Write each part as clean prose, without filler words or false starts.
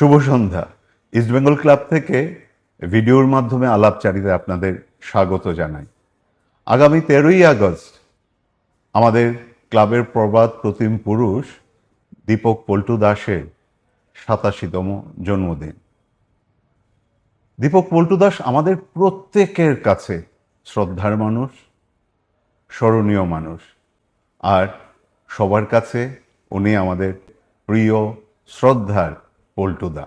শুভ সন্ধ্যা। East Bengal club থেকে ভিডিওর মাধ্যমে আলাপচারিতায় আপনাদের স্বাগত জানাই। আগামী 13ই আগস্ট আমাদের ক্লাবের প্রবাদ প্রতিম পুরুষ দীপক পল্টু দাসের 87তম জন্মদিন। দীপক পল্টু দাস আমাদের প্রত্যেকের কাছে শ্রদ্ধার মানুষ, স্মরণীয় মানুষ, আর সবার কাছে উনি আমাদের প্রিয় শ্রদ্ধার পল্টুদা।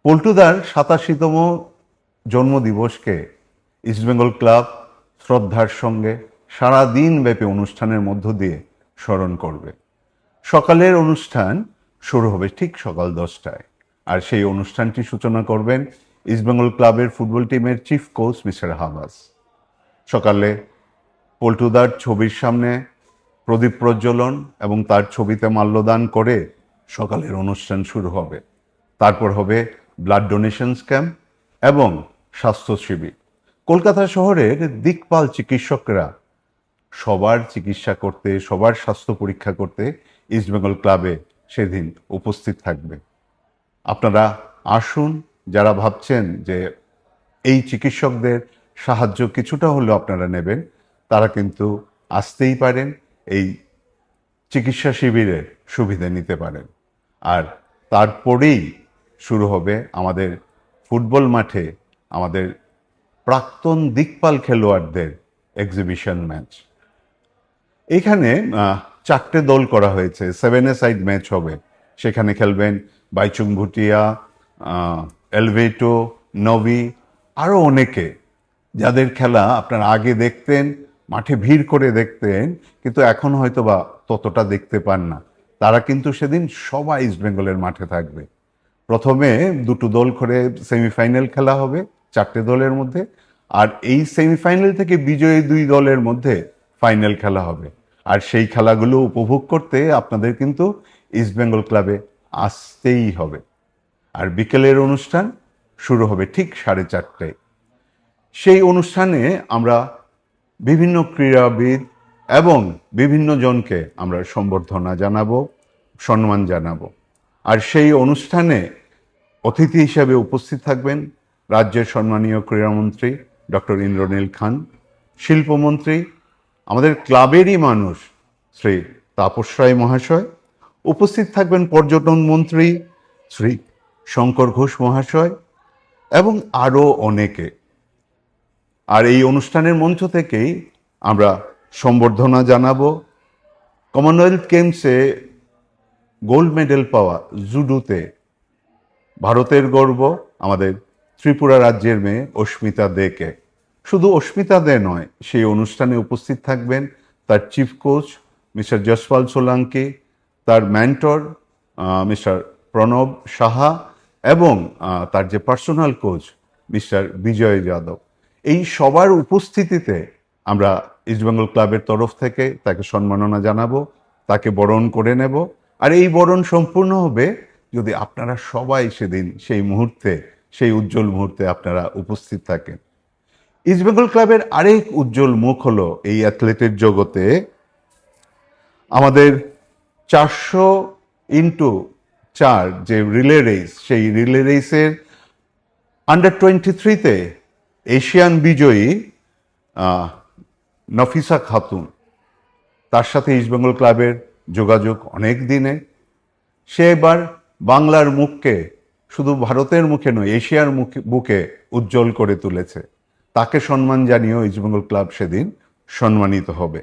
পল্টুদার 87তম জন্মদিবসকে ইস্টবেঙ্গল ক্লাব শ্রদ্ধার সঙ্গে সারাদিন ব্যাপী অনুষ্ঠানের মধ্য দিয়ে স্মরণ করবে। সকালের অনুষ্ঠান শুরু হবে ঠিক সকাল 10টায়, আর সেই অনুষ্ঠানটি সূচনা করবেন ইস্টবেঙ্গল ক্লাবের ফুটবল টিমের চিফ কোচ মিস্টার হাবাস। সকালে পল্টুদার ছবির সামনে প্রদীপ প্রজ্বলন এবং তার ছবিতে মাল্যদান করে সকালের অনুষ্ঠান শুরু হবে। তারপর হবে ব্লাড ডোনেশনস ক্যাম্প এবং স্বাস্থ্য শিবির। কলকাতা শহরের দিকপাল চিকিৎসকরা সবার চিকিৎসা করতে, সবার স্বাস্থ্য পরীক্ষা করতে ইস্টবেঙ্গল ক্লাবে সেদিন উপস্থিত থাকবে। আপনারা আসুন, যারা ভাবছেন যে এই চিকিৎসকদের সাহায্য কিছুটা হলেও আপনারা নেবেন, তারা কিন্তু আসতেই পারেন, এই চিকিৎসা শিবিরের সুবিধা নিতে পারেন। আর তারপরেই শুরু হবে আমাদের ফুটবল মাঠে আমাদের প্রাক্তন দিকপাল খেলোয়াড়দের এক্সিবিশন ম্যাচ। এখানে 4টে দল করা হয়েছে, 7-a-সাইড ম্যাচ হবে। সেখানে খেলবেন বাইচুং ভুটিয়া, এলভেটো, নবি, আরও অনেকে, যাদের খেলা আপনারা আগে দেখতেন, মাঠে ভিড় করে দেখতেন, কিন্তু এখন হয়তো বা ততটা দেখতে পান না। তারা কিন্তু সেদিন সবাই ইস্টবেঙ্গলের মাঠে থাকবে। প্রথমে 2টো দল করে সেমিফাইনাল খেলা হবে 4টে দলের মধ্যে, আর এই সেমিফাইনাল থেকে বিজয়ী 2 দলের মধ্যে ফাইনাল খেলা হবে। আর সেই খেলাগুলো উপভোগ করতে আপনাদের কিন্তু ইস্টবেঙ্গল ক্লাবে আসতেই হবে। আর বিকেলের অনুষ্ঠান শুরু হবে ঠিক 4:30টায়। সেই অনুষ্ঠানে আমরা বিভিন্ন ক্রীড়াবিদ এবং বিভিন্ন জনকে আমরা সম্বর্ধনা জানাবো, সম্মান জানাবো। আর সেই অনুষ্ঠানে অতিথি হিসেবে উপস্থিত থাকবেন রাজ্যের সম্মানীয় ক্রীড়ামন্ত্রী ডক্টর ইন্দ্রনীল খান, শিল্পমন্ত্রী, আমাদের ক্লাবেরই মানুষ শ্রী তাপস রায় মহাশয়, উপস্থিত থাকবেন পর্যটন মন্ত্রী শ্রী শঙ্কর ঘোষ মহাশয় এবং আরও অনেকে। আর এই অনুষ্ঠানের মঞ্চ থেকেই আমরা সম্বর্ধনা জানাবো কমনওয়েলথ গেমসে গোল্ড মেডেল পাওয়া জুডোতে ভারতের গর্ব আমাদের ত্রিপুরা রাজ্যের মেয়ে অস্মিতা দেকে। শুধু অস্মিতা দে নয়, সেই অনুষ্ঠানে উপস্থিত থাকবেন তার chief coach mister Jaspal Solanki, তার মেন্টর মিস্টার প্রণব সাহা এবং তার যে personal coach mister Bijay Yadav. এই সবার উপস্থিতিতে আমরা ইস্টবেঙ্গল ক্লাবের তরফ থেকে তাকে সম্মাননা জানাবো, তাকে বরণ করে নেব। আর এই বরণ সম্পূর্ণ হবে যদি আপনারা সবাই সেদিন সেই মুহূর্তে, সেই উজ্জ্বল মুহূর্তে আপনারা উপস্থিত থাকেন। ইস্টবেঙ্গল ক্লাবের আরেক উজ্জ্বল মুখ হলো এই অ্যাথলেটের জগতে আমাদের 400x4 যে রিলে রেস, সেই রিলে রেসের আন্ডার 23-তে এশিয়ান বিজয়ী নফিসা খাতুন, তার সাথে ইস্টবেঙ্গল ক্লাবের যোগাযোগ অনেক দিনে। সে এবার বাংলার মুখকে শুধু ভারতের মুখে নয়, এশিয়ার বুকে উজ্জ্বল করে তুলেছে। তাকে সম্মান জানিয়েও ইস্টবেঙ্গল ক্লাব সেদিন সম্মানিত হবে।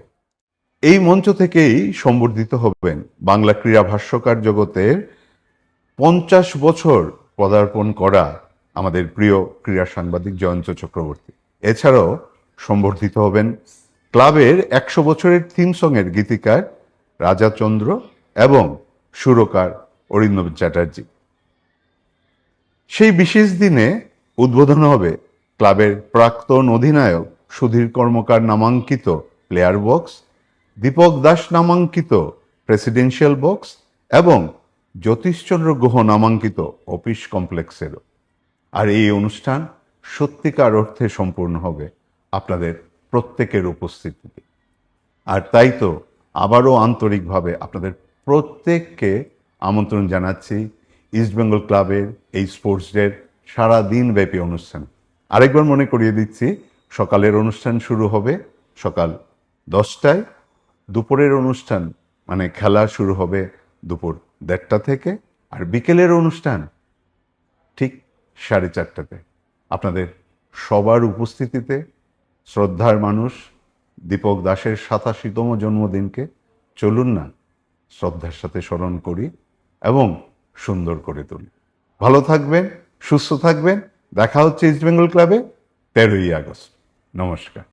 এই মঞ্চ থেকেই সম্বর্ধিত হবেন বাংলা ক্রীড়া ভাষ্যকার জগতের 50 বছর পদার্পণ করা আমাদের প্রিয় ক্রীড়া সাংবাদিক জয়ন্ত চক্রবর্তী। এছাড়াও সম্বর্ধিত হবেন ক্লাবের 100 বছরের থিম সঙের গীতিকার রাজা চন্দ্র এবং সুরকার অরিন্দম চ্যাটার্জি। সেই বিশেষ দিনে উদ্বোধন হবে ক্লাবের প্রাক্তন অধিনায়ক সুধীর কর্মকার নামাঙ্কিত প্লেয়ার বক্স, দীপক দাস নামাঙ্কিত প্রেসিডেন্সিয়াল বক্স এবং জ্যোতিষচন্দ্র গুহ নামাঙ্কিত অফিস কমপ্লেক্সেরও। আর এই অনুষ্ঠান সত্যিকার অর্থে সম্পূর্ণ হবে আপনাদের প্রত্যেকের উপস্থিতিতে। আর তাই তো আবারও আন্তরিকভাবে আপনাদের প্রত্যেককে আমন্ত্রণ জানাচ্ছি ইস্ট বেঙ্গল ক্লাবের এই স্পোর্টস ডের সারা দিন ব্যাপী অনুষ্ঠান। আরেকবার মনে করিয়ে দিচ্ছি, সকালের অনুষ্ঠান শুরু হবে সকাল 10টায়, দুপুরের অনুষ্ঠান মানে খেলা শুরু হবে দুপুর 1:30টা থেকে, আর বিকেলের অনুষ্ঠান ঠিক 4:30টাতে। আপনাদের সবার উপস্থিতিতে শ্রদ্ধার মানুষ দীপক দাসের 87তম জন্মদিনকে চলুন না শ্রদ্ধার সাথে স্মরণ করি এবং সুন্দর করে তুলি। ভালো থাকবেন, সুস্থ থাকবেন। দেখা হচ্ছে ইস্ট বেঙ্গল ক্লাবে 13ই আগস্ট। নমস্কার।